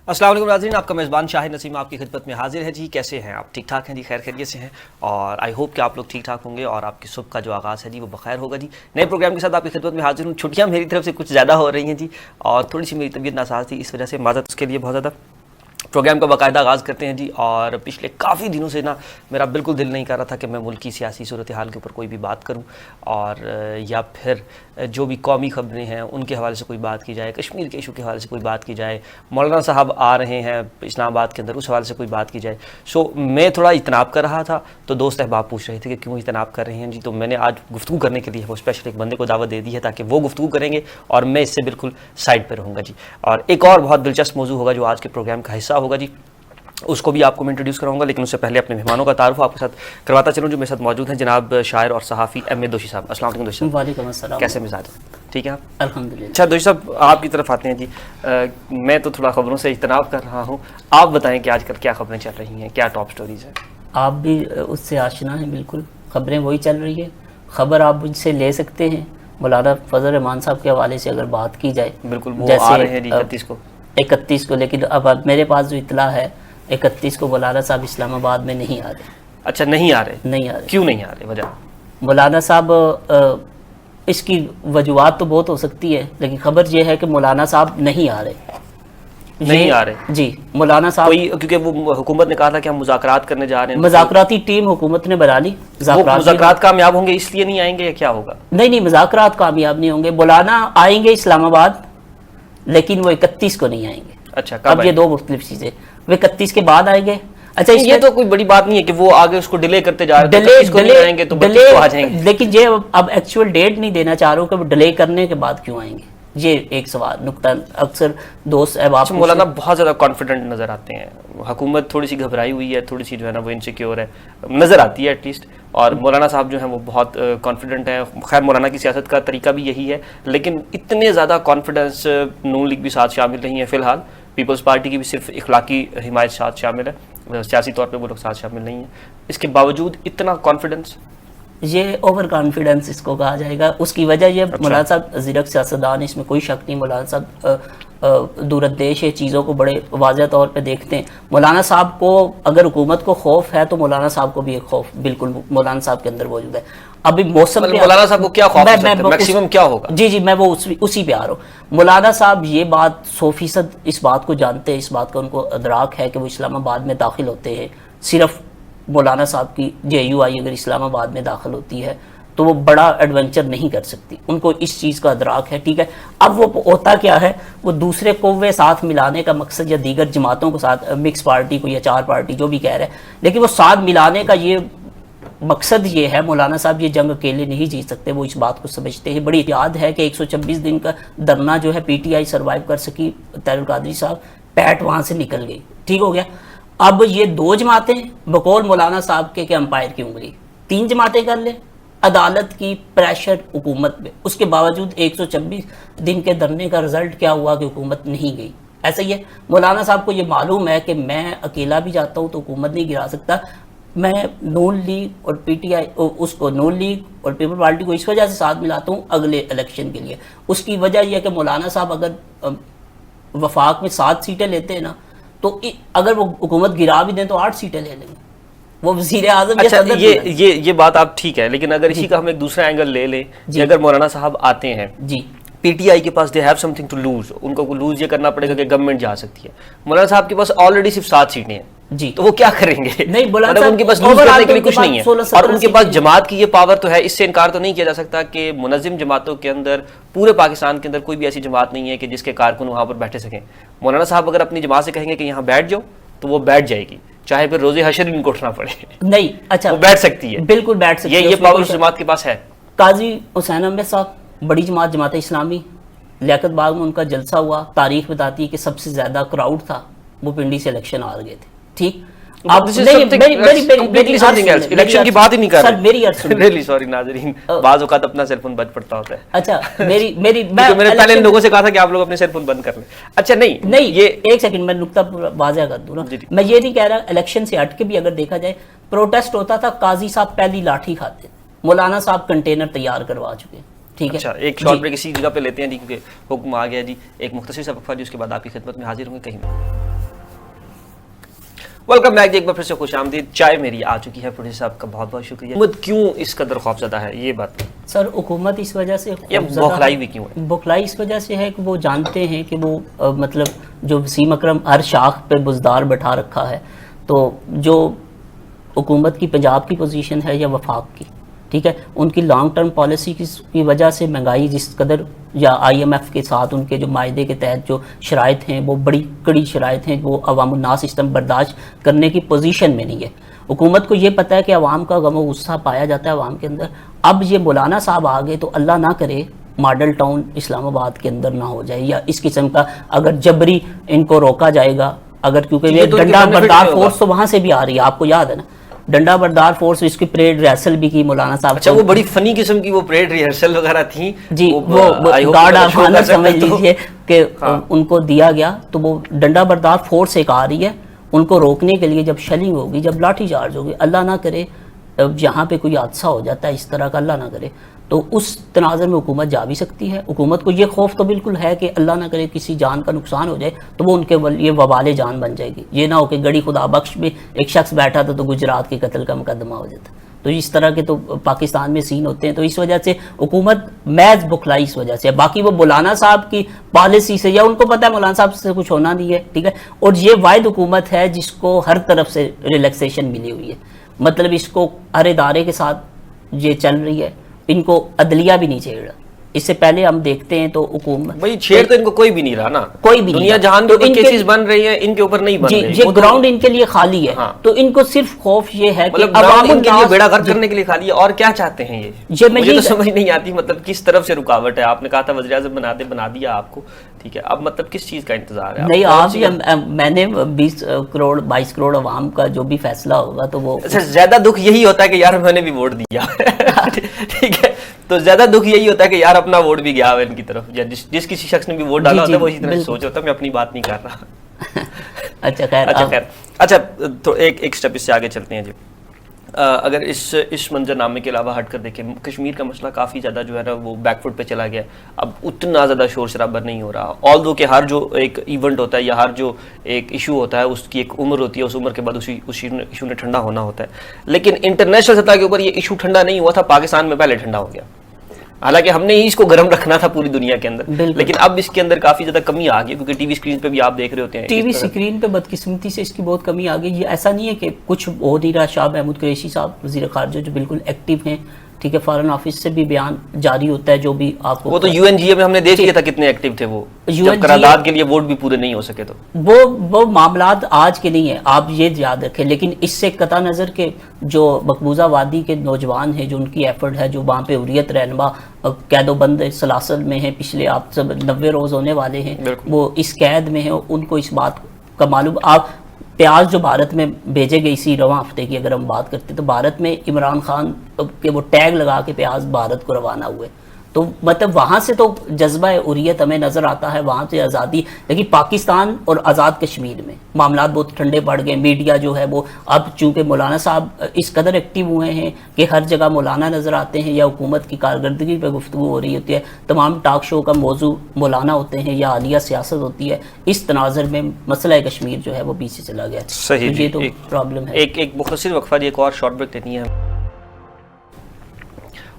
अस्सलाम वालेकुम नाज़रीन, आपका मेज़बान शाहिद नसीम आपकी खिदमत में हाजिर है जी। कैसे हैं आप? ठीक ठाक हैं जी, खैर खैरियत से हैं और आई होप कि आप लोग ठीक ठाक होंगे और आपकी सुबह का जो आगाज़ है जी वो बखैर होगा जी। नए प्रोग्राम के साथ आपकी खिदमत में हाजिर हूँ। छुट्टियाँ मेरी तरफ से कुछ ज़्यादा हो रही हैं जी और थोड़ी सी मेरी तबीयत नासाज थी, इस वजह से माज़रत उसके लिए बहुत ज़्यादा। प्रोग्राम का बाकायदा आगाज़ करते हैं जी। और पिछले काफ़ी दिनों से ना मेरा बिल्कुल दिल नहीं कर रहा था कि मैं मुल्क की सियासी सूरत हाल के ऊपर कोई भी बात करूं और या फिर जो भी कौमी ख़बरें हैं उनके हवाले से कोई बात की जाए, कश्मीर के इशू के हवाले से कोई बात की जाए, मौलाना साहब आ रहे हैं इस्लामाबाद के अंदर उस हवाले से कोई बात की जाए। सो मैं थोड़ा इतनाब कर रहा था तो दोस्त अहबाब पूछ रहे थे कि क्यों इतनाब कर रहे हैं जी। तो मैंने आज गुफ्तगू करने के लिए वो स्पेशल एक बंदे को दावत दे दी है ताकि वो गुफ्तगू करेंगे और मैं इससे बिल्कुल साइड पर रहूँगा जी। और एक और बहुत दिलचस्प मौजू होगा जो आज के प्रोग्राम का हिस्सा होगा जी, उसको भी आपको मैं इंट्रोड्यूस कराऊंगा। लेकिन उससे पहले अपने मेहमानों का तारुफ आपके साथ करवाता चलूँ जो मेरे साथ मौजूद हैं। जनाब शायर और सहाफ़ी एम.ए. दोशी साहब, अस्सलाम वालेकुम दोशी साहब। वालेकुम अस्सलाम। कैसे मिजाज हैं? ठीक है आप? अल्हम्दुलिल्लाह। अच्छा दोशी साहब, आपकी तरफ आते हैं जी। मैं तो थोड़ा ख़बरों से इज्तनाब कर रहा हूँ, आप बताएं कि आजकल क्या ख़बरें चल रही हैं, क्या टॉप स्टोरीज़ हैं? आप भी उससे आशना हैं, बिल्कुल खबरें वही चल रही है। खबर आप मुझसे ले सकते हैं मौलाना फजल रहमान साहब के हवाले से अगर बात की जाए। बिल्कुल, वो आ रहे हैं जी 31 को, लेकिन अब मेरे पास जो इतला है 31 को मौलाना साहब इस्लामाबाद में नहीं आ रहे। अच्छा, नहीं आ रहे? नहीं आ रहे। क्यों नहीं आ रहे, वजह? मौलाना साहब इसकी वजूहात तो बहुत हो सकती है, लेकिन खबर ये है कि मौलाना साहब नहीं आ रहे। नहीं आ रहे जी, मौलाना साहब कोई, क्योंकि वो हुकूमत ने कहा था कि हम मुज़ाकरात करने जा रहे हैं। मुज़ाकराती टीम हुकूमत ने बना ली। मुज़ाकरात कामयाब होंगे इसलिए नहीं आएंगे या क्या होगा? नहीं, मुज़ाकरात कामयाब नहीं होंगे। मौलाना आएंगे इस्लामाबाद, लेकिन वो 31 को नहीं आएंगे। अच्छा, अब ये दो मुख्तलिफ चीजें, वे 31 के बाद आएंगे। अच्छा, ये तो कोई बड़ी बात नहीं है कि वो आगे उसको डिले करते जा रहे हैं, इसको नहीं आएंगे तो 32 को आ जाएंगे। लेकिन ये अब एक्चुअल डेट नहीं देना चाह रहा हूँ कि वो डिले करने के बाद क्यों आएंगे। ये एक सवाल नुक्ता अक्सर दोस्त अहबाब मौलाना बहुत ज़्यादा कॉन्फिडेंट नज़र आते हैं। हुकूमत थोड़ी सी घबराई हुई है, थोड़ी सी जो है ना वो इनसिक्योर है, नज़र आती है एटलीस्ट। और मौलाना साहब जो हैं वो बहुत कॉन्फिडेंट हैं। खैर, मौलाना की सियासत का तरीका भी यही है, लेकिन इतने ज़्यादा कॉन्फिडेंस नून लीग भी साथ शामिल नहीं है फ़िलहाल। पीपल्स पार्टी की भी सिर्फ इखलाकी हिमायत साथ शामिल है, सियासी तौर पे वो लोग साथ शामिल नहीं हैं। इसके बावजूद इतना कॉन्फिडेंस, ये ओवर कॉन्फिडेंस इसको कहा जाएगा। उसकी वजह ये मौलाना साहब ज़ीरक सियासतदान, इसमें कोई शक नहीं। मौलाना साहब दूरदेश है, चीज़ों को बड़े वाज़ह तौर पे देखते हैं। मौलाना साहब को अगर हुकूमत को खौफ है तो मौलाना साहब को भी एक खौफ बिल्कुल मौलाना साहब के अंदर मौजूद है। अभी मौसम पे मौलाना साहब को क्या खौफ है, मैक्सिमम क्या होगा? जी, मैं वो उसी पे आ रहा हूँ। मौलाना साहब ये बात 100% इस बात को जानते हैं, इस बात का उनको अदराक है कि वो इस्लामाबाद में दाखिल होते हैं। सिर्फ मौलाना साहब की JUI अगर इस्लामाबाद में दाखिल होती है तो वो बड़ा एडवेंचर नहीं कर सकती, उनको इस चीज़ का अदराक है। ठीक है, अब वो होता क्या है, वो दूसरे कौवे साथ मिलाने का मकसद या दीगर जमातों को साथ, मिक्स पार्टी को या चार पार्टी जो भी कह रहे हैं, लेकिन वो साथ मिलाने का ये मकसद ये है। मौलाना साहब ये जंग अकेले नहीं जीत सकते, वो इस बात को समझते हैं। बड़ी याद है कि 126 दिन का धरना जो है PTI सर्वाइव कर सकी, तारिक कादरी साहब पैट वहाँ से निकल गई, ठीक हो गया। अब ये दो जमातें बकौल मौलाना साहब के अंपायर की उंगली 3 जमातें कर ले, अदालत की प्रेशर हुकूमत पे, उसके बावजूद 126 दिन के धरने का रिजल्ट क्या हुआ कि हुकूमत नहीं गई। ऐसा ही है, मौलाना साहब को ये मालूम है कि मैं अकेला भी जाता हूँ तो हुकूमत नहीं गिरा सकता। मैं नून लीग और PTI उसको नून लीग और पीपल पार्टी को इस वजह से साथ मिलाता हूँ अगले इलेक्शन के लिए। उसकी वजह यह है कि मौलाना साहब अगर वफाक में 7 सीटें लेते हैं ना, तो अगर वो हुकूमत गिरा भी दें तो 8 सीटें ले लेंगे, वो वज़ीर आज़म। अच्छा, ये बात आप ठीक है, लेकिन अगर इसी का हम एक दूसरा एंगल ले लें कि अगर मौलाना साहब आते हैं जी, PTI के पास they have something to lose, उनको लूज ये करना पड़ेगा कि गवर्नमेंट जा सकती है। मौलाना साहब के पास ऑलरेडी सिर्फ 7 सीटें हैं जी, तो वो क्या करेंगे? नहीं, मतलब उनके पास लूज करने के लिए कुछ नहीं है, और उनके पास जमात की ये पावर तो है। इससे इनकार तो नहीं किया जा सकता कि मुनज़्ज़िम जमातों के अंदर पूरे पाकिस्तान के अंदर कोई भी ऐसी जमात नहीं है कि जिसके कारकुन वहाँ पर बैठे सकें। मौलाना साहब अगर अपनी जमात से कहेंगे कि यहाँ बैठ जाओ तो वो बैठ जाएगी, चाहे फिर रोज़े हशर इनको उठना पड़े। नहीं, अच्छा, वो बैठ सकती है, बिल्कुल बैठ सकती है। ये पावर उस जमात के पास है। काजी हुसैन अहमद साहब, बड़ी जमात इस्लामी, लियाकत बाग में उनका जलसा हुआ। तारीख बताती है कि सबसे ज्यादा क्राउड था, वो पिंडी से इलेक्शन हार गए थे। ठीक, आप इलेक्शन की बात ही नहीं कर रहे। मेरी अर्ज सुनिए। रियली सॉरी नाज़रीन, बाज़ औक़ात अपना सेल फोन बंद पड़ता होता है। अच्छा, मैंने पहले इन लोगों से कहा था कि आप लोग अपने सेल फोन बंद कर लें। अच्छा, नहीं, ये एक सेकंड मैं नुक्ता वाज़ेह कर दूं ना। मैं ये नहीं कह रहा, इलेक्शन से हट के भी अगर देखा जाए प्रोटेस्ट होता था, काजी साहब पहली लाठी खाते, मौलाना साहब कंटेनर तैयार करवा चुके। ठीक है, अच्छा, एक शॉर्ट ब्रेक इसी जगह पे लेते हैं जी, क्योंकि हुक्म आ गया जी। एक मुख्तसर सा वक्फा जी, उसके बाद आपकी खिदमत में हाजिर होंगे। कहीं वेलकम बैक, एक बार फिर से खुश आमदीद। चाय मेरी आ चुकी है, प्रोड्यूसर साहब का बहुत बहुत शुक्रिया। हुकूमत क्यों इस कदर खौफजदा है, ये बात सर हुकूमत इस वजह से ये बौखलाई भी क्यों है? बौखलाई इस वजह से है कि वो जानते हैं कि वो मतलब जो वसीम अकरम हर शाख पे बुजदार बैठा रखा है, तो जो हुकूमत की पंजाब की पोजीशन है या वफाक की, ठीक है, उनकी लॉन्ग टर्म पॉलिसी की वजह से महंगाई जिस कदर या IMF के साथ उनके जो मायदे के तहत जो शराइत हैं वो बड़ी कड़ी शराइत हैं, वो अवामुन्नास सिस्टम बर्दाश्त करने की पोजीशन में नहीं है। हुकूमत को ये पता है कि अवाम का गम व गुस्सा पाया जाता है अवाम के अंदर। अब ये मौलाना साहब आ गए तो अल्लाह ना करे मॉडल टाउन इस्लामाबाद के अंदर ना हो जाए, या इस किस्म का अगर जबरी इनको रोका जाएगा, अगर क्योंकि ये डंडा बरदार फोर्स तो वहाँ से भी आ रही है, आपको याद है ना, डंडा बरदार फोर्स, इसकी परेड रिहर्सल भी की मौलाना साहब। अच्छा, वो बड़ी फनी किस्म की वो परेड रिहर्सल वगैरह थी जी, वो गार्ड ऑफ ऑनर समझ लीजिए कि उनको दिया गया। तो वो डंडा बरदार फोर्स एक आ रही है, उनको रोकने के लिए जब शलिंग होगी, जब लाठी चार्ज होगी, अल्लाह ना करे जहाँ पे कोई हादसा हो जाता है इस तरह का, अल्लाह ना करे, तो उस तनाज़र में हुकूमत जा भी सकती है। हुकूमत को ये खौफ तो बिल्कुल है कि अल्लाह ना करे किसी जान का नुकसान हो जाए तो वो उनके ये वबाले जान बन जाएगी। ये ना हो कि गड़ी खुदा बख्श में एक शख्स बैठा था तो गुजरात के कत्ल का मुकदमा हो जाता। तो इस तरह के तो पाकिस्तान में सीन होते हैं। तो इस वजह से हुकूमत महज बुखलाई इस वजह से, बाकी वो मौलाना साहब की पॉलिसी से, या उनको पता है मौलाना साहब से कुछ होना नहीं है, ठीक है, और ये वाहिद हुकूमत है जिसको हर तरफ से रिलैक्सेशन मिली हुई है, मतलब इसको हर इदारे के साथ ये चल रही है, इनको अदलिया भी नहीं छेड़ रहा। इससे पहले हम देखते हैं तो हुकूमत भाई छेड़ तो इनको कोई भी नहीं रहा ना, कोई भी दुनिया जहान तो केसेस बन रही है, इनके ऊपर नहीं बन रहे, ये ग्राउंड इनके लिए खाली है। हाँ। तो इनको सिर्फ खौफ ये है कि अवाम इनके लिए बेड़ा गर्क करने के लिए खाली है। और क्या चाहते हैं ये मुझे तो समझ नहीं आती, मतलब किस तरफ से रुकावट है। आपने कहा था वज़ीर आज़म बना दिया आपको, ठीक है, अब मतलब किस चीज का इंतजार है? नहीं, आज मैंने 20 करोड़ 22 करोड़ अवाम का जो भी फैसला होगा तो वो ज्यादा दुख यही होता है कि यार मैंने भी वोट दिया ठीक है, तो ज्यादा दुख यही होता है कि यार अपना वोट भी गया है इनकी तरफ, या जिस किसी शख्स ने भी वोट डाला होता है वो इसी तरह सोच होता है। मैं अपनी बात नहीं कर रहा अच्छा खैर, अच्छा तो एक स्टेप इससे आगे चलते हैं जी। अगर इस मंजरनामे के अलावा हट कर देखें, कश्मीर का मसला काफ़ी ज़्यादा जो है ना वो बैकफुट पे चला गया, अब उतना ज़्यादा शोर शराबा नहीं हो रहा। ऑल्दो कि हर जो एक इवेंट होता है या हर जो एक इशू होता है उसकी एक उम्र होती है, उस उम्र के बाद उस इशू ने ठंडा होना होता है। लेकिन इंटरनेशनल सतह के ऊपर ये इशू ठंडा नहीं हुआ था, पाकिस्तान में पहले ठंडा हो गया। हालांकि हमने ही इसको गर्म रखना था पूरी दुनिया के अंदर, लेकिन अब इसके अंदर काफी ज्यादा कमी आ गई, क्योंकि टीवी स्क्रीन पे भी आप देख रहे होते हैं, टीवी स्क्रीन पे बदकिस्मती से इसकी बहुत कमी आ गई। ये ऐसा नहीं है कि कुछ हो नहीं रहा। शाह महमूद कुरैशी साहब वज़ीर ख़ारजा जो बिल्कुल एक्टिव हैं, ठीक है, फॉरेन ऑफिस से भी बयान जारी होता है, जो भी आपको वो तो UNGA में हमने देख लिया था कितने एक्टिव थे वो, जब करारदाद के लिए वोट भी पूरे नहीं हो सके। तो वो मामलात आज के नहीं है, आप ये याद रखें। लेकिन इससे कता नज़र के जो मकबूजा वादी के नौजवान हैं, जो उनकी एफर्ट है, जो वहाँ पे हुर्रियत रहनुमा कैदोबंद सलासल में है, पिछले आप सब 90 रोज़ होने वाले हैं, वो इस कैद में है, उनको इस बात का मालूम। आप प्याज जो भारत में भेजे गए इसी रवां हफ्ते की अगर हम बात करते तो भारत में इमरान खान के वो टैग लगा के प्याज भारत को रवाना हुए, तो मतलब वहाँ से तो जज्बा उरियत हमें नज़र आता है, वहाँ से आज़ादी। लेकिन पाकिस्तान और आज़ाद कश्मीर में मामलात बहुत ठंडे पड़ गए। मीडिया जो है वो अब चूँकि मौलाना साहब इस कदर एक्टिव हुए हैं कि हर जगह मौलाना नज़र आते हैं, या हुकूमत की कारकर्दगी पर गुफ्तगू हो रही होती है, तमाम टॉक शो का मौजू मौलाना होते हैं या आलिया सियासत होती है। इस तनाज़र में मसला कश्मीर जो है वो पीछे चला गया। सही, ये तो प्रॉब्लम है। एक मुख्तसर वक्फा, एक और शॉर्ट ब्रेक लेनी है।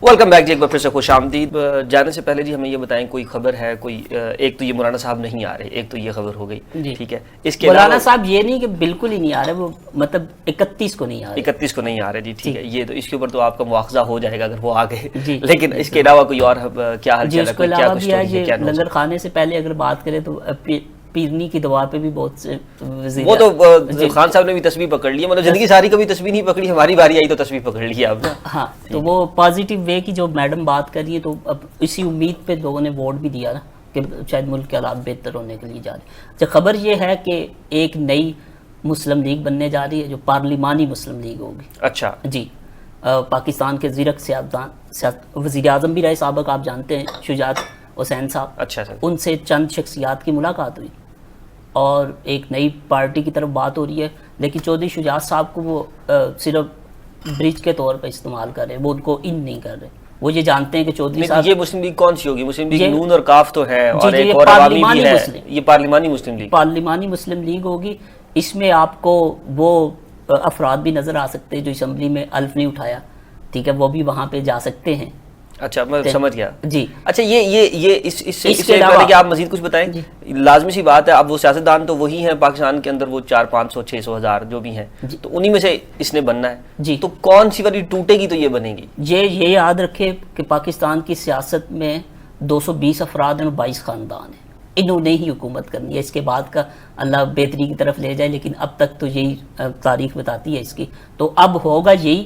वेलकम बैक जी, एक बार फिर से खुश आमदीद। जाने से पहले जी हमें ये बताएं कोई खबर है कोई, एक तो ये मौलाना साहब नहीं आ रहे, एक तो ये खबर हो गई, ठीक है, इसके मौलाना साहब ये नहीं कि बिल्कुल ही नहीं आ रहे, वो मतलब 31 को नहीं आ रहे, 31 को नहीं आ रहे जी, ठीक है, ये तो इसके ऊपर तो आपका मुआवजा हो जाएगा अगर वो आ गए। लेकिन इसके अलावा कोई और क्या हाल चाल है? लंगर खाने से पहले अगर बात करें तो पीरनी की दवा पे भी बहुत से वो तो खान साहब ने भी तस्वीर पकड़ ली, मतलब जिंदगी सारी कभी तस्वीर नहीं पकड़ी, हमारी बारी आई तो तस्वीर पकड़ ली अब। हाँ, तो वो पॉजिटिव वे की जो मैडम बात कर रही है, तो अब इसी उम्मीद पे लोगों ने वोट भी दिया ना कि शायद मुल्क के हालात बेहतर होने के लिए जा रहे। अच्छा, खबर ये है कि एक नई मुस्लिम लीग बनने जा रही है जो पार्लिमानी मुस्लिम लीग होगी। अच्छा जी, पाकिस्तान के ज़ीरक वज़ीर आज़म भी रहे साबक, आप जानते हैं, शुजात हुसैन साहब। अच्छा सर, उनसे चंद शख्सियात की मुलाकात हुई और एक नई पार्टी की तरफ बात हो रही है। लेकिन चौधरी शुजात साहब को वो सिर्फ ब्रिज के तौर पर इस्तेमाल कर रहे हैं, वो उनको इन नहीं कर रहे। वो ये जानते हैं कि चौधरी साहब, ये मुस्लिम लीग कौन सी होगी? मुस्लिम लीग नून और काफ तो है, और एक और अवामी भी है, ये पार्लिमानी मुस्लिम लीग, पार्लिमानी मुस्लिम लीग होगी। اس میں آپ کو وہ افراد بھی نظر آ سکتے ہیں جو اسمبلی میں الف نہیں اٹھایا، ٹھیک ہے، وہ بھی وہاں پہ جا سکتے ہیں. اچھا میں سمجھ گیا. جی اچھا یہ اس سے کے علاوہ- پہلے کہ آپ مزید کچھ بتائیں، لازمی سی بات ہے اب وہ سیاستدان تو وہی ہیں پاکستان کے اندر، وہ 400-500 600 ہزار جو بھی ہیں، تو انہی میں سے اس نے بننا ہے. جی تو کون سی والی ٹوٹے گی تو یہ بنے گی. یہ یاد رکھے کہ پاکستان کی سیاست میں 220 افراد ہیں اور 22 خاندان ہیں، انہوں نے ہی حکومت کرنی ہے. اس کے بعد کا اللہ بہتری کی طرف لے جائے، لیکن اب تک تو یہی تاریخ بتاتی ہے اس کی. تو اب ہوگا یہی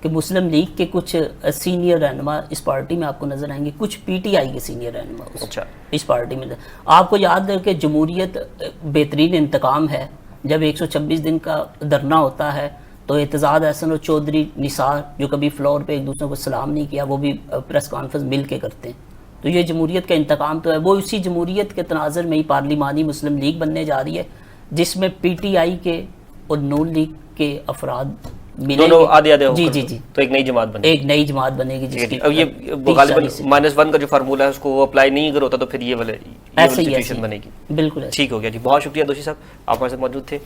کہ مسلم لیگ کے کچھ سینئر رہنما اس پارٹی میں آپ کو نظر آئیں گے، کچھ پی ٹی آئی کے سینئر رہنما اچھا اس پارٹی میں. آپ کو یاد ہے کہ جمہوریت بہترین انتقام ہے. جب 126 دن کا دھرنا ہوتا ہے تو اعتزاز احسن اور چودھری نثار جو کبھی فلور پہ ایک دوسرے کو سلام نہیں کیا، وہ بھی پریس کانفرنس مل کے کرتے ہیں. تو یہ جمہوریت کا انتقام تو ہے. وہ اسی جمہوریت کے تناظر میں ہی پارلیمانی مسلم لیگ بننے جا رہی ہے، جس میں پی ٹی آئی کے اور نون لیگ کے افراد ملیں دونوں گے. آدھے آدھے ہو جی کر جی جی تو ایک نئی جماعت بنے گی. ایک نئی جماعت بنے گی جس کی اب یہ 30 غالباً سے -1 کا جو فارمولہ ہے اس کو وہ اپلائی نہیں اگر ہوتا تو پھر یہ والی ایسے ہی سچویشن بنے گی. بالکل ایسے. ٹھیک ہو گیا جی. بہت شکریہ دوشی صاحب، آپ ہمارے ساتھ موجود تھے.